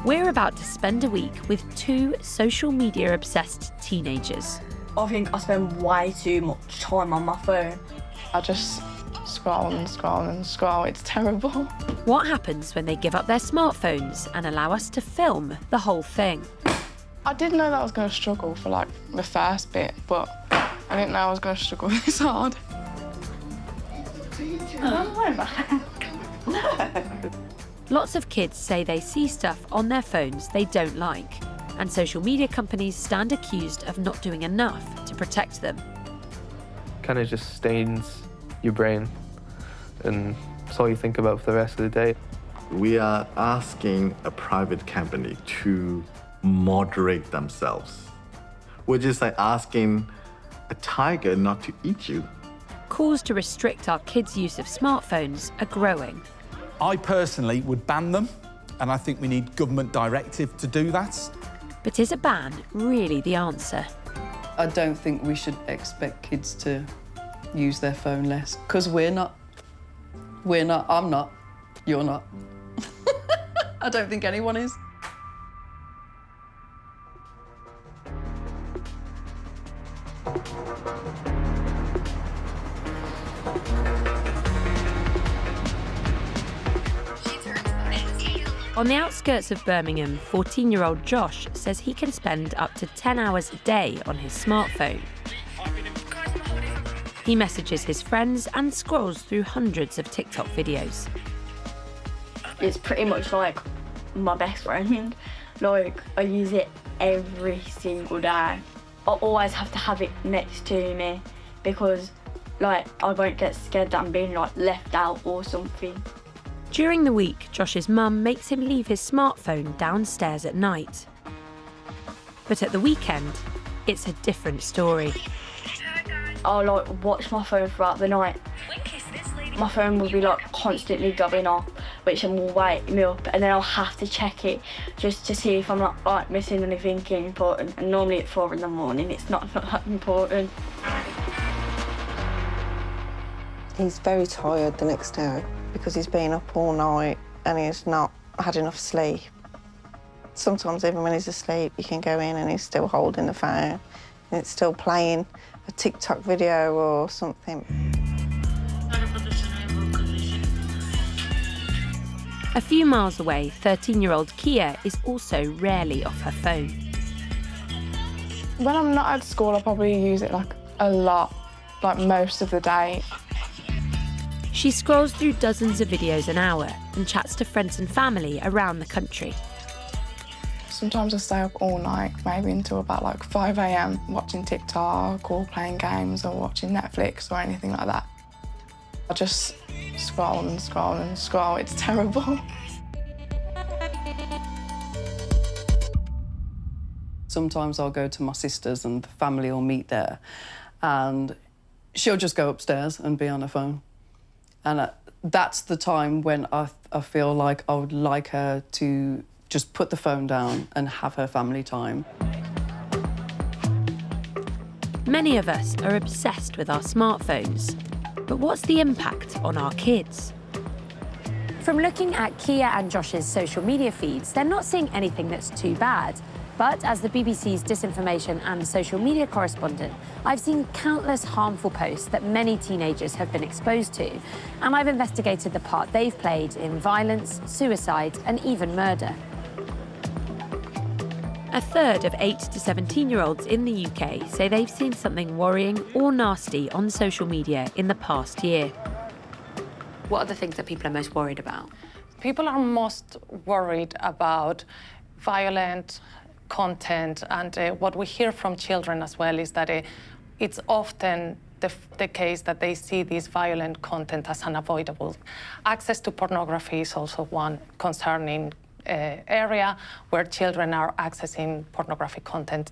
We're about to spend a week with two social media obsessed teenagers. I think I spend way too much time on my phone. I just scroll and scroll and scroll. It's terrible. What happens when they give up their smartphones and allow us to film the whole thing? I did know that I was going to struggle for like the first bit, but I didn't know I was going to struggle this hard. Lots of kids say they see stuff on their phones they don't like, and social media companies stand accused of not doing enough to protect them. Kind of just stains your brain, and it's all you think about for the rest of the day. We are asking a private company to moderate themselves. We're just like asking a tiger not to eat you. Calls to restrict our kids' use of smartphones are growing. I personally would ban them, and I think we need government directive to do that. But is a ban really the answer? I don't think we should expect kids to use their phone less, because we're not, I'm not, you're not. I don't think anyone is. On the outskirts of Birmingham, 14-year-old Josh says he can spend up to 10 hours a day on his smartphone. He messages his friends and scrolls through hundreds of TikTok videos. It's pretty much like my best friend. Like, I use it every single day. I always have to have it next to me because, like, I won't get scared that I'm being, like, left out or something. During the week, Josh's mum makes him leave his smartphone downstairs at night. But at the weekend, it's a different story. I'll, like, watch my phone throughout the night. My phone will be, like, constantly going off, which will wake me up, and then I'll have to check it just to see if I'm not, like, missing anything important. And normally at 4 in the morning, it's not that important. He's very tired the next day because he's been up all night and he's not had enough sleep. Sometimes even when he's asleep, you can go in and he's still holding the phone and it's still playing a TikTok video or something. A few miles away, 13-year-old Kia is also rarely off her phone. When I'm not at school, I probably use it like a lot, like most of the day. She scrolls through dozens of videos an hour and chats to friends and family around the country. Sometimes I stay up all night, maybe until about like 5 a.m, watching TikTok or playing games or watching Netflix or anything like that. I just scroll and scroll and scroll. It's terrible. Sometimes I'll go to my sister's and the family will meet there, and she'll just go upstairs and be on her phone. And that's the time when I feel like I would like her to just put the phone down and have her family time. Many of us are obsessed with our smartphones. But what's the impact on our kids? From looking at Kia and Josh's social media feeds, they're not seeing anything that's too bad. But as the BBC's disinformation and social media correspondent, I've seen countless harmful posts that many teenagers have been exposed to. And I've investigated the part they've played in violence, suicide, and even murder. A third of 8 to 17-year-olds in the UK say they've seen something worrying or nasty on social media in the past year. What are the things that people are most worried about? People are most worried about violent content, and what we hear from children as well is that it's often the case that they see this violent content as unavoidable. Access to pornography is also one concerning area where children are accessing pornographic content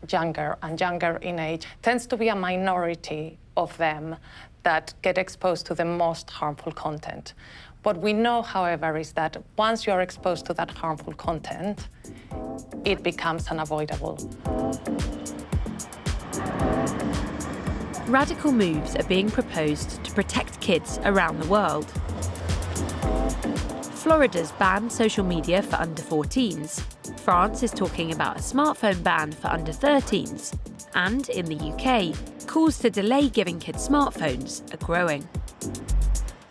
younger and younger in age. Tends to be a minority of them that get exposed to the most harmful content. What we know, however, is that once you're exposed to that harmful content, it becomes unavoidable. Radical moves are being proposed to protect kids around the world. Florida's banned social media for under 14s. France is talking about a smartphone ban for under 13s. And in the UK, calls to delay giving kids smartphones are growing.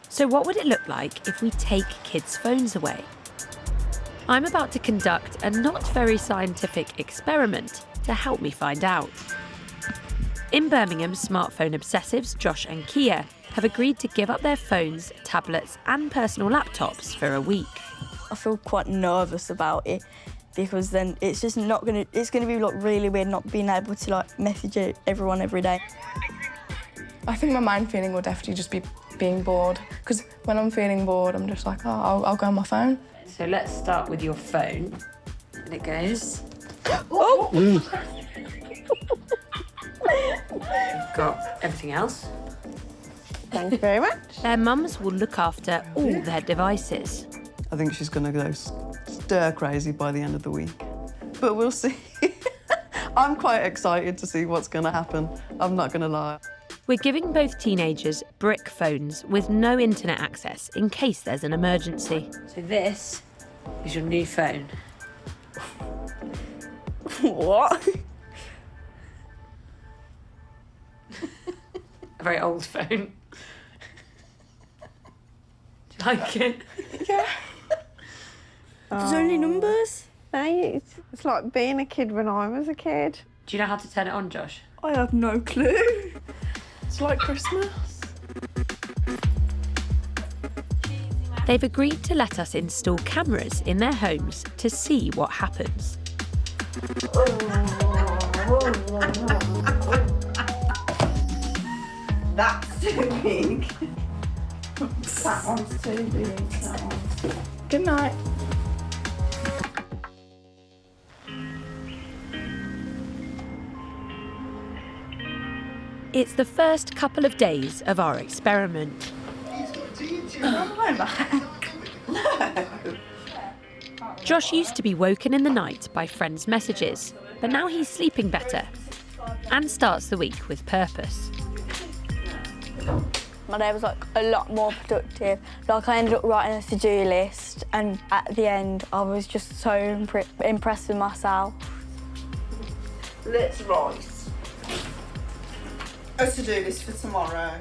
So what would it look like if we take kids' phones away? I'm about to conduct a not very scientific experiment to help me find out. In Birmingham, smartphone obsessives Josh and Kia have agreed to give up their phones, tablets and personal laptops for a week. I feel quite nervous about it because then it's just not gonna, it's gonna be like really weird not being able to like message everyone every day. I think my main feeling will definitely just be being bored, because when I'm feeling bored, I'm just like, oh, I'll go on my phone. So let's start with your phone. And it goes... Got everything else. Thank you very much. Their mums will look after all their devices. I think she's going to go stir crazy by the end of the week. But we'll see. I'm quite excited to see what's going to happen. I'm not going to lie. We're giving both teenagers brick phones with no internet access in case there's an emergency. So this is your new phone. What? A very old phone. Do you like it? Yeah. There's only numbers. No, it's like being a kid when I was a kid. Do you know how to turn it on, Josh? I have no clue. It's like Christmas. They've agreed to let us install cameras in their homes to see what happens. That's too big. That one's too big. That one's... Good night. It's the first couple of days of our experiment. Josh used to be woken in the night by friends' messages, but now he's sleeping better and starts the week with purpose. My day was like a lot more productive. Like I ended up writing a to-do list, and at the end I was just so impressed with myself. Let's write a to-do list for tomorrow.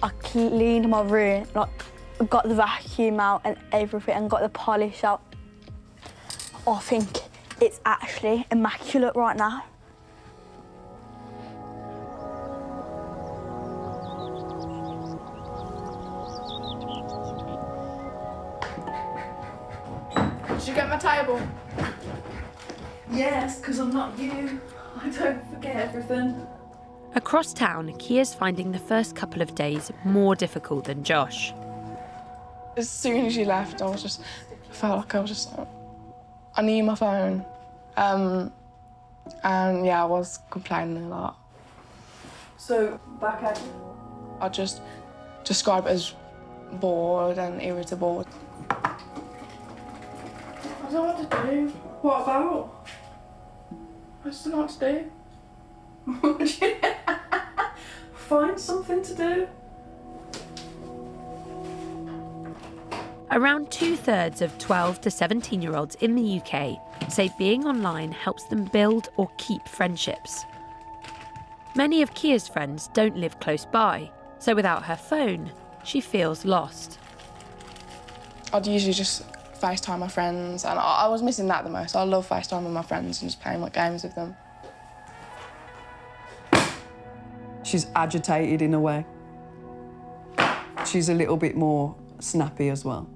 I cleaned my room, like got the vacuum out and everything, and got the polish out. I think it's actually immaculate right now. Did you get my table? Yes, because I'm not you. I don't forget everything. Across town, Kia's finding the first couple of days more difficult than Josh. As soon as you left, I felt like I was just like, I need my phone. And yeah, I was complaining a lot. So, back at I just describe it as bored and irritable. I don't know what to do. What about? I just don't know what to do. Find something to do. Around 2/3 of 12 to 17-year-olds in the UK say being online helps them build or keep friendships. Many of Kia's friends don't live close by, so without her phone, she feels lost. I'd usually just FaceTime my friends, and I was missing that the most. I love FaceTime with my friends and just playing like games with them. She's agitated in a way. She's a little bit more snappy as well.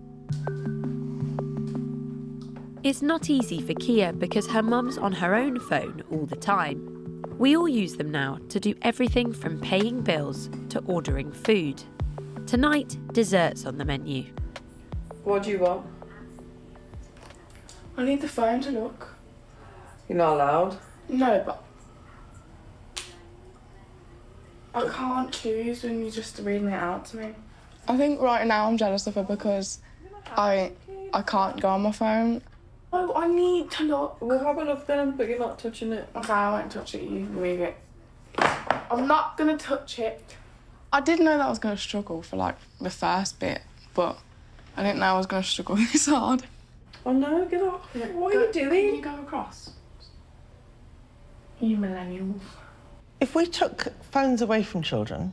It's not easy for Kia because her mum's on her own phone all the time. We all use them now to do everything from paying bills to ordering food. Tonight, dessert's on the menu. What do you want? I need the phone to look. You're not allowed. No, but I can't choose when you're just reading it out to me. I think right now I'm jealous of her because I can't go on my phone. Oh, I need to look. We'll have a look then, but you're not touching it. Okay, I won't touch it, you move it. I'm not gonna touch it. I didn't know that I was gonna struggle for like the first bit, but I didn't know I was going to struggle this hard. Oh no, get off. What are you doing? Can you go across? You millennials. If we took phones away from children,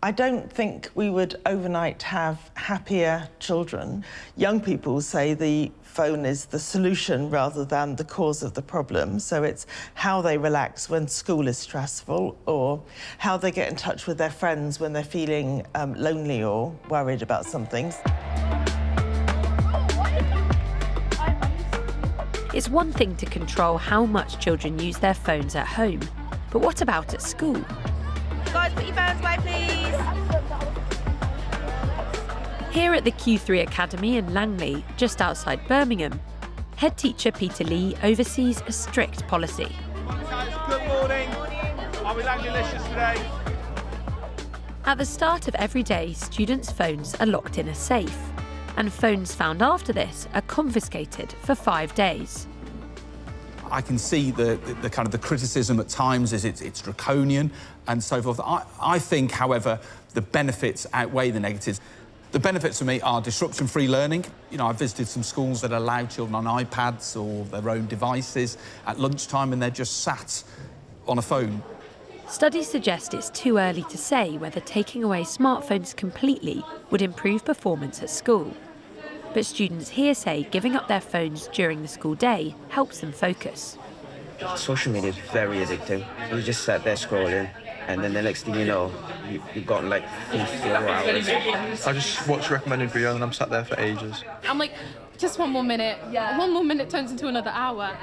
I don't think we would overnight have happier children. Young people say the phone is the solution rather than the cause of the problem. So it's how they relax when school is stressful, or how they get in touch with their friends when they're feeling lonely or worried about something. It's one thing to control how much children use their phones at home, but what about at school? Guys, put your phones away, please. Here at the Q3 Academy in Langley, just outside Birmingham, head teacher Peter Lee oversees a strict policy. Good morning. Are we Langley-licious today? At the start of every day, students' phones are locked in a safe, and phones found after this are confiscated for 5 days. I can see the kind of the criticism at times is it's draconian and so forth. I think, however, the benefits outweigh the negatives. The benefits for me are disruption-free learning. You know, I've visited some schools that allow children on iPads or their own devices at lunchtime, and they're just sat on a phone. Studies suggest it's too early to say whether taking away smartphones completely would improve performance at school. But students here say giving up their phones during the school day helps them focus. Social media is very addictive. You just sat there scrolling, and then the next thing you know, you've got like 3-4 hours. I just watch recommended video and I'm sat there for ages. I'm like, just one more minute. Yeah. One more minute turns into another hour.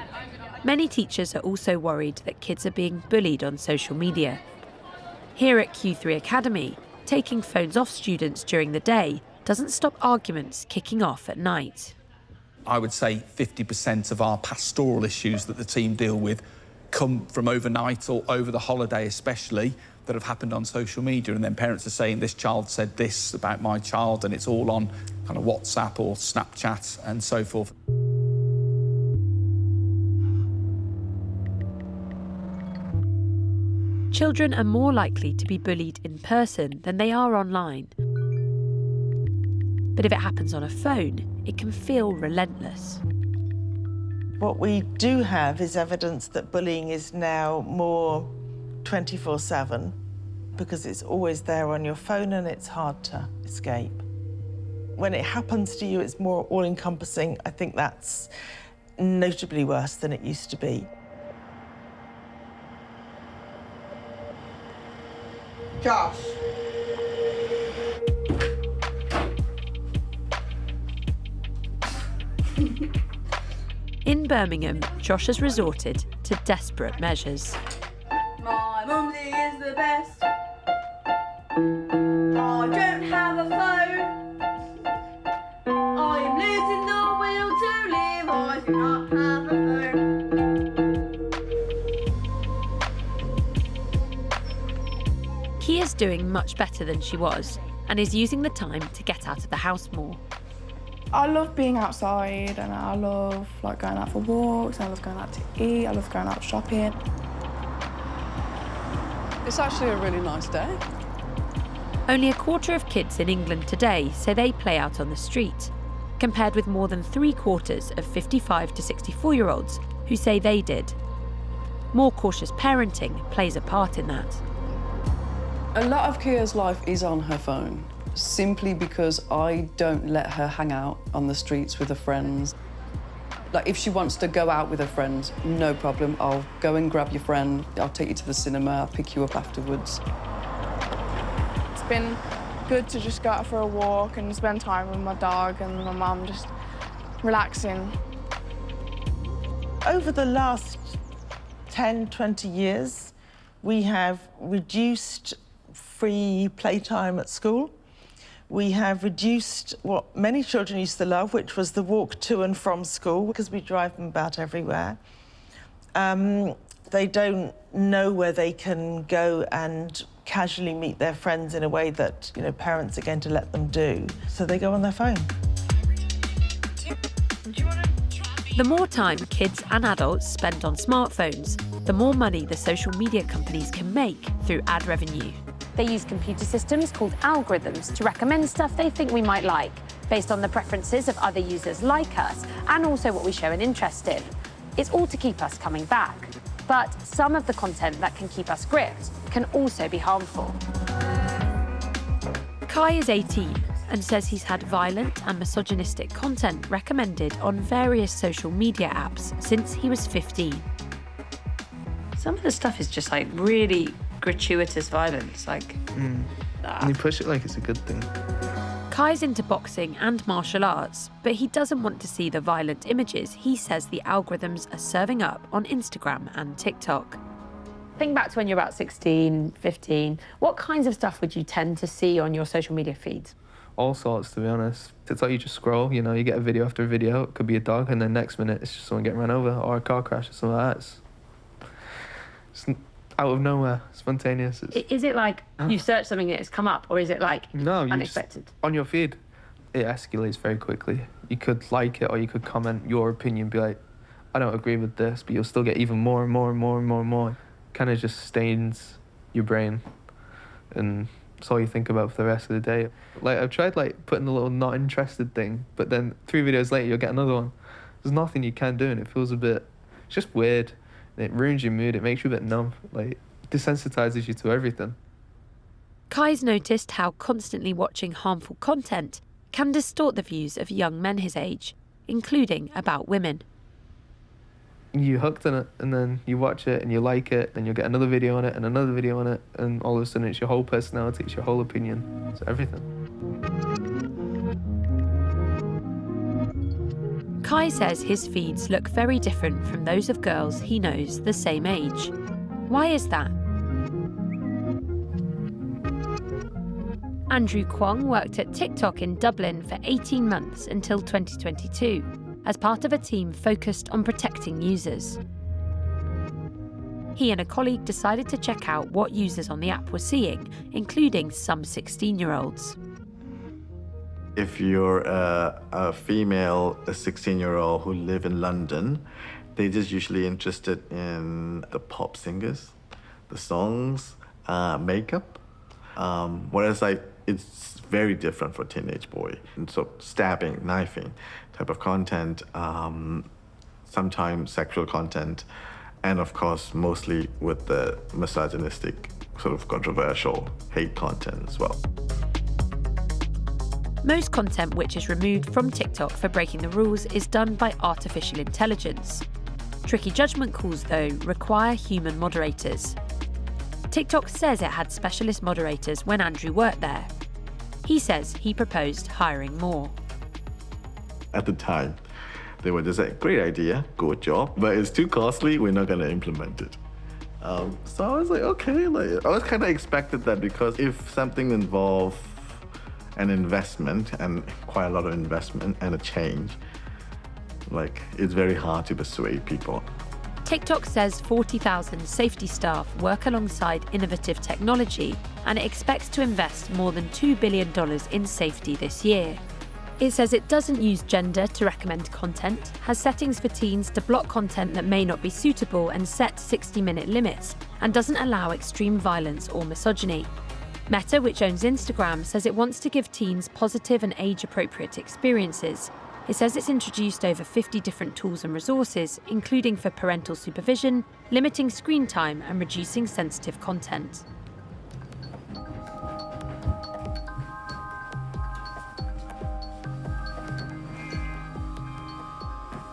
Many teachers are also worried that kids are being bullied on social media. Here at Q3 Academy, taking phones off students during the day doesn't stop arguments kicking off at night. I would say 50% of our pastoral issues that the team deal with come from overnight or over the holiday especially, that have happened on social media, and then parents are saying this child said this about my child, and it's all on kind of WhatsApp or Snapchat and so forth. Children are more likely to be bullied in person than they are online. But if it happens on a phone, it can feel relentless. What we do have is evidence that bullying is now more 24/7 because it's always there on your phone and it's hard to escape. When it happens to you, it's more all-encompassing. I think that's notably worse than it used to be. Josh. In Birmingham, Josh has resorted to desperate measures. My mumsy is the best. I don't have a phone. I am losing the will to live. I do not have a phone. Kia's doing much better than she was and is using the time to get out of the house more. I love being outside, and I love going out for walks, I love going out to eat, I love going out shopping. It's actually a really nice day. Only a quarter of kids in England today say they play out on the street, compared with more than 3/4 of 55 to 64-year-olds who say they did. More cautious parenting plays a part in that. A lot of Kia's life is on her phone, simply because I don't let her hang out on the streets with her friends. Like, if she wants to go out with her friends, no problem. I'll go and grab your friend, I'll take you to the cinema, I'll pick you up afterwards. It's been good to just go out for a walk and spend time with my dog and my mum, just relaxing. Over the last 10, 20 years, we have reduced free playtime at school. We have reduced what many children used to love, which was the walk to and from school, because we drive them about everywhere. They don't know where they can go and casually meet their friends in a way that, you know, parents are going to let them do. So they go on their phone. The more time kids and adults spend on smartphones, the more money the social media companies can make through ad revenue. They use computer systems called algorithms to recommend stuff they think we might like. based on the preferences of other users like us, and also what we show an interest in. It's all to keep us coming back. But some of the content that can keep us gripped can also be harmful. Kai is 18 and says he's had violent and misogynistic content recommended on various social media apps since he was 15. Some of the stuff is just like really gratuitous violence, like. And you push it like it's a good thing. Kai's into boxing and martial arts, but he doesn't want to see the violent images he says the algorithms are serving up on Instagram and TikTok. Think back to when you're about 16, 15. What kinds of stuff would you tend to see on your social media feeds? All sorts, to be honest. It's like you just scroll, you know, you get a video after a video. It could be a dog, and then next minute it's just someone getting run over or a car crash or something like that. It's out of nowhere, spontaneous. Is it like you search something and it's come up, or is it like unexpected? On your feed, it escalates very quickly. You could like it, or you could comment your opinion, be like, I don't agree with this, but you'll still get even more and more and more and more and more. Kind of just stains your brain, and it's all you think about for the rest of the day. Like, I've tried like putting a little not interested thing, but then 3 videos later you'll get another one. There's nothing you can do, and it feels it's just weird. It ruins your mood, it makes you a bit numb, like, desensitizes you to everything. Kai's noticed how constantly watching harmful content can distort the views of young men his age, including about women. You're hooked on it, and then you watch it and you like it, then you'll get another video on it and another video on it, and all of a sudden it's your whole personality, it's your whole opinion, it's everything. Kai says his feeds look very different from those of girls he knows the same age. Why is that? Andrew Kwong worked at TikTok in Dublin for 18 months until 2022, as part of a team focused on protecting users. He and a colleague decided to check out what users on the app were seeing, including some 16-year-olds. If you're a female, a 16-year-old who live in London, they're just usually interested in the pop singers, the songs, makeup. Whereas it's very different for a teenage boy. And so stabbing, knifing type of content, sometimes sexual content, and of course, mostly with the misogynistic, sort of controversial hate content as well. Most content which is removed from TikTok for breaking the rules is done by artificial intelligence. Tricky judgment calls, though, require human moderators. TikTok says it had specialist moderators when Andrew worked there. He says he proposed hiring more. At the time, they were just like, great idea, good job, but it's too costly, we're not gonna implement it. So I was like, okay, I was kind of expected that, because if something involved an investment, and quite a lot of investment, and a change, it's very hard to persuade people. TikTok says 40,000 safety staff work alongside innovative technology, and it expects to invest more than $2 billion in safety this year. It says it doesn't use gender to recommend content, has settings for teens to block content that may not be suitable and set 60-minute limits, and doesn't allow extreme violence or misogyny. Meta, which owns Instagram, says it wants to give teens positive and age-appropriate experiences. It says it's introduced over 50 different tools and resources, including for parental supervision, limiting screen time, and reducing sensitive content.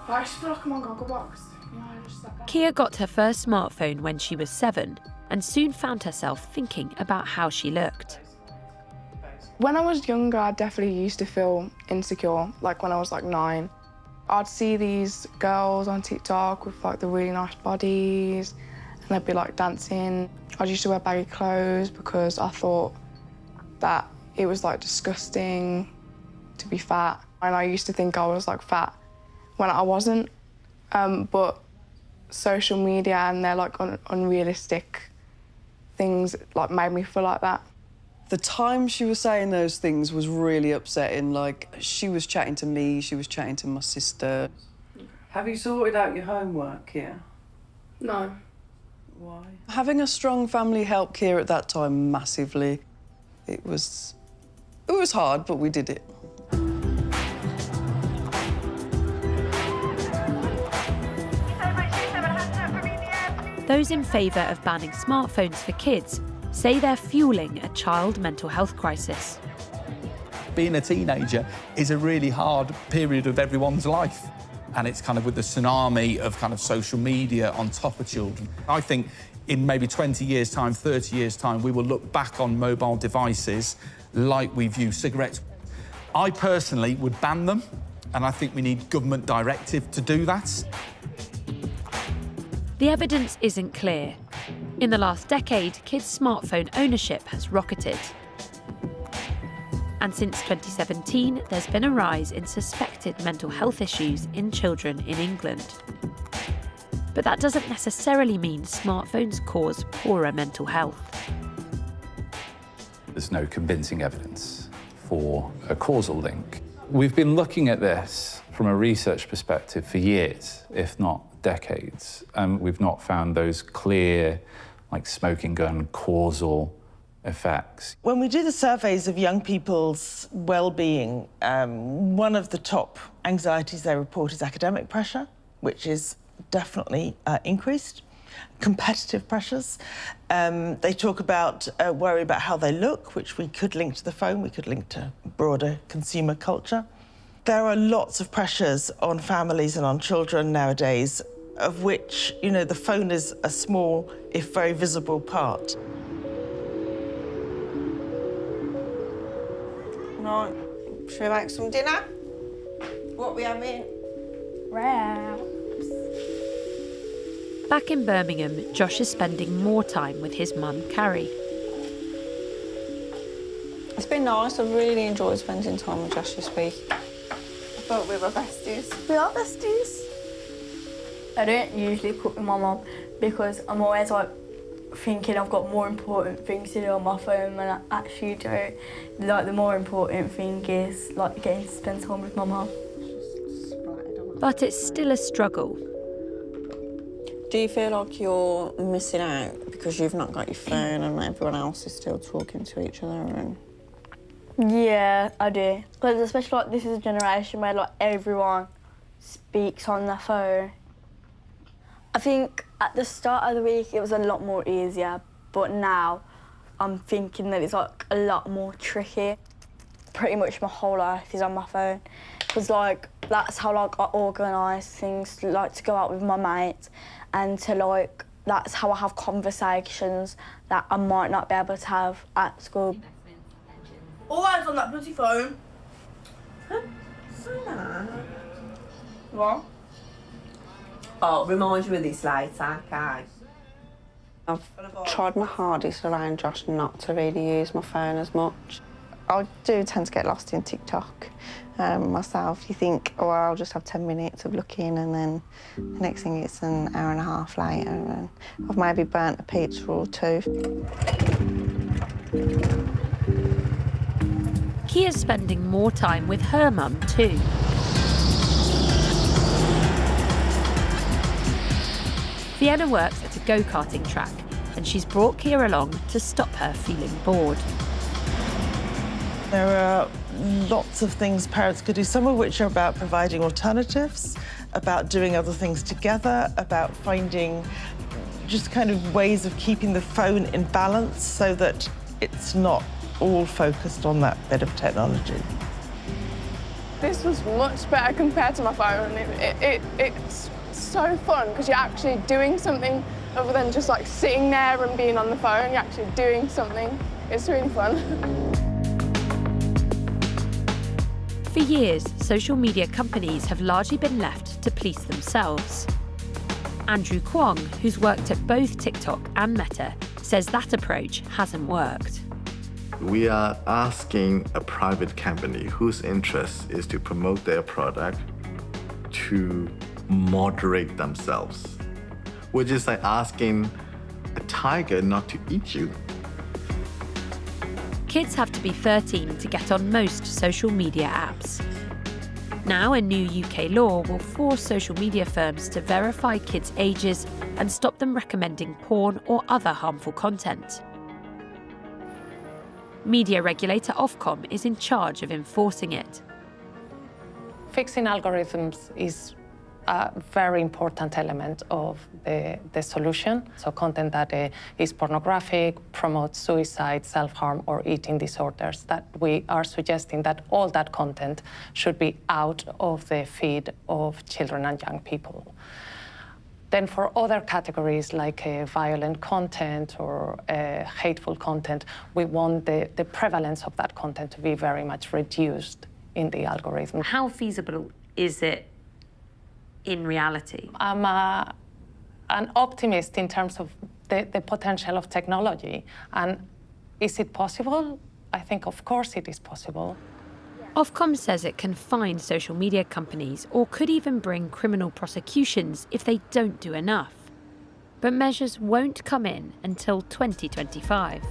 I just feel like I'm on Gogglebox. Kia got her first smartphone when she was 7, and soon found herself thinking about how she looked. When I was younger, I definitely used to feel insecure, like when I was 9. I'd see these girls on TikTok with the really nice bodies, and they'd be dancing. I used to wear baggy clothes because I thought that it was disgusting to be fat. And I used to think I was fat when I wasn't. But social media and their unrealistic things made me feel like that. The time she was saying those things was really upsetting. She was chatting to me, she was chatting to my sister. Have you sorted out your homework here? No. Why? Having a strong family helped Kia at that time massively. It was hard, but we did it. those in favour of banning smartphones for kids say they're fueling a child mental health crisis. Being a teenager is a really hard period of everyone's life. And it's kind of with the tsunami of kind of social media on top of children. I think in maybe 20 years' time, 30 years' time, we will look back on mobile devices like we view cigarettes. I personally would ban them, and I think we need government directive to do that. The evidence isn't clear. In the last decade, kids' smartphone ownership has rocketed. And since 2017, there's been a rise in suspected mental health issues in children in England. But that doesn't necessarily mean smartphones cause poorer mental health. There's no convincing evidence for a causal link. We've been looking at this from a research perspective for years, if not decades, and we've not found those clear, like smoking gun, causal effects. When we do the surveys of young people's well-being, one of the top anxieties they report is academic pressure, which is definitely increased. Competitive pressures. They talk about worry about how they look, which we could link to the phone, we could link to broader consumer culture. There are lots of pressures on families and on children nowadays, of which, you know, the phone is a small, if very visible part. Right, should we make some dinner? What we having? Wraps. Back in Birmingham, Josh is spending more time with his mum, Carrie. It's been nice. I've really enjoyed spending time with Josh this week. I thought we were besties. We are besties. I don't usually cook with my mum because I'm always like thinking I've got more important things to do on my phone than I actually do. Like the more important thing is like getting to spend time with my mum. But it's still a struggle. Do you feel like you're missing out because you've not got your phone and everyone else is still talking to each other? And yeah, I do. Because especially like this is a generation where like everyone speaks on their phone. I think at the start of the week it was a lot more easier, but now I'm thinking that it's like a lot more tricky. Pretty much my whole life is on my phone, because like that's how like I organise things, like to go out with my mates, and to like that's how I have conversations that I might not be able to have at school. Always on that bloody phone. What? I'll remind you of this later, okay? I've tried my hardest around Josh not to really use my phone as much. I do tend to get lost in TikTok myself. You think, oh, I'll just have 10 minutes of looking, and then the next thing it's an hour and a half later, and I've maybe burnt a pizza or two. Kia's spending more time with her mum too. Vienna works at a go-karting track, and she's brought Kia along to stop her feeling bored. There are lots of things parents could do, some of which are about providing alternatives, about doing other things together, about finding just kind of ways of keeping the phone in balance so that it's not all focused on that bit of technology. This was much better compared to my phone. It's so fun because you're actually doing something other than just like sitting there and being on the phone. You're actually doing something. It's really fun. For years, social media companies have largely been left to police themselves. Andrew Kwong, who's worked at both TikTok and Meta, says that approach hasn't worked. We are asking a private company whose interest is to promote their product to moderate themselves, which is like asking a tiger not to eat you. Kids have to be 13 to get on most social media apps. Now, a new UK law will force social media firms to verify kids' ages and stop them recommending porn or other harmful content. Media regulator Ofcom is in charge of enforcing it. Fixing algorithms is a very important element of the solution. So content that is pornographic, promotes suicide, self-harm, or eating disorders, that we are suggesting that all that content should be out of the feed of children and young people. Then for other categories like violent content or hateful content, we want the prevalence of that content to be very much reduced in the algorithm. How feasible is it in reality? I'm an optimist in terms of the potential of technology. And is it possible? I think, of course, it is possible. Ofcom says it can fine social media companies or could even bring criminal prosecutions if they don't do enough. But measures won't come in until 2025.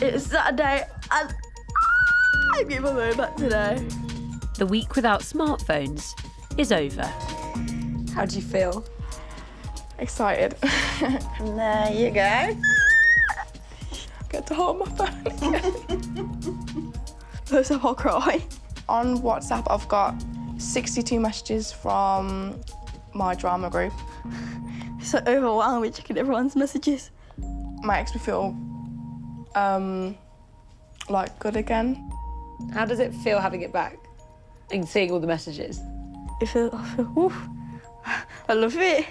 It's Saturday and I get my phone back today. The week without smartphones is over. How do you feel? Excited. And there you go. Get to hold my phone. First up, I'll cry. On WhatsApp, I've got 62 messages from my drama group. It's so overwhelming checking everyone's messages. Makes me feel like good again. How does it feel having it back and seeing all the messages? I feel oof. I love it.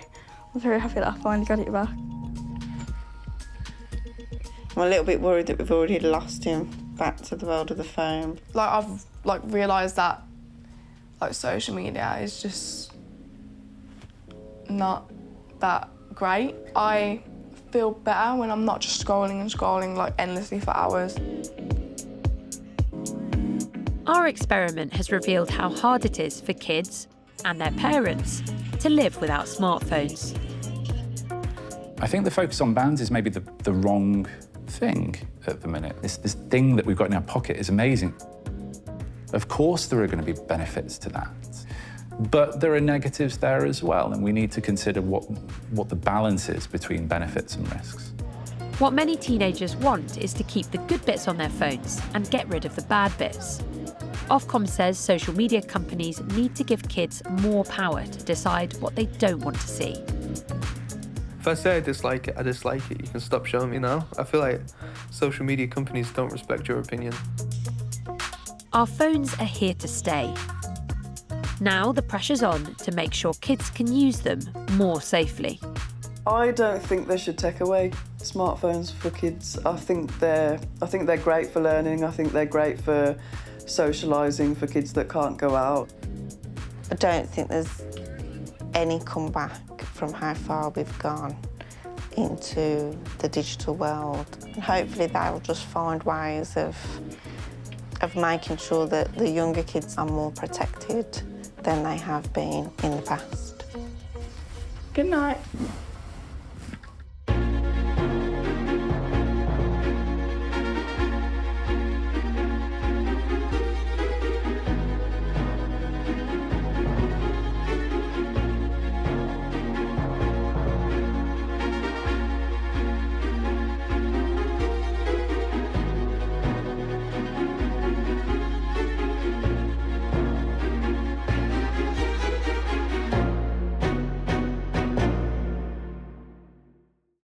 I'm very happy that I finally got it back. I'm a little bit worried that we've already lost him back to the world of the phone. Like I've realised that social media is just not that great. I feel better when I'm not just scrolling and scrolling endlessly for hours. Our experiment has revealed how hard it is for kids and their parents to live without smartphones. I think the focus on bans is maybe the wrong thing at the minute. This thing that we've got in our pocket is amazing. Of course there are going to be benefits to that, but there are negatives there as well, and we need to consider what the balance is between benefits and risks. What many teenagers want is to keep the good bits on their phones and get rid of the bad bits. Ofcom says social media companies need to give kids more power to decide what they don't want to see. If I say I dislike it, you can stop showing me now. I feel like social media companies don't respect your opinion. Our phones are here to stay. Now the pressure's on to make sure kids can use them more safely. I don't think they should take away smartphones for kids. I think they're great for learning. I think they're great for socialising for kids that can't go out. I don't think there's any comeback from how far we've gone into the digital world. And hopefully they'll just find ways of making sure that the younger kids are more protected than they have been in the past. Good night.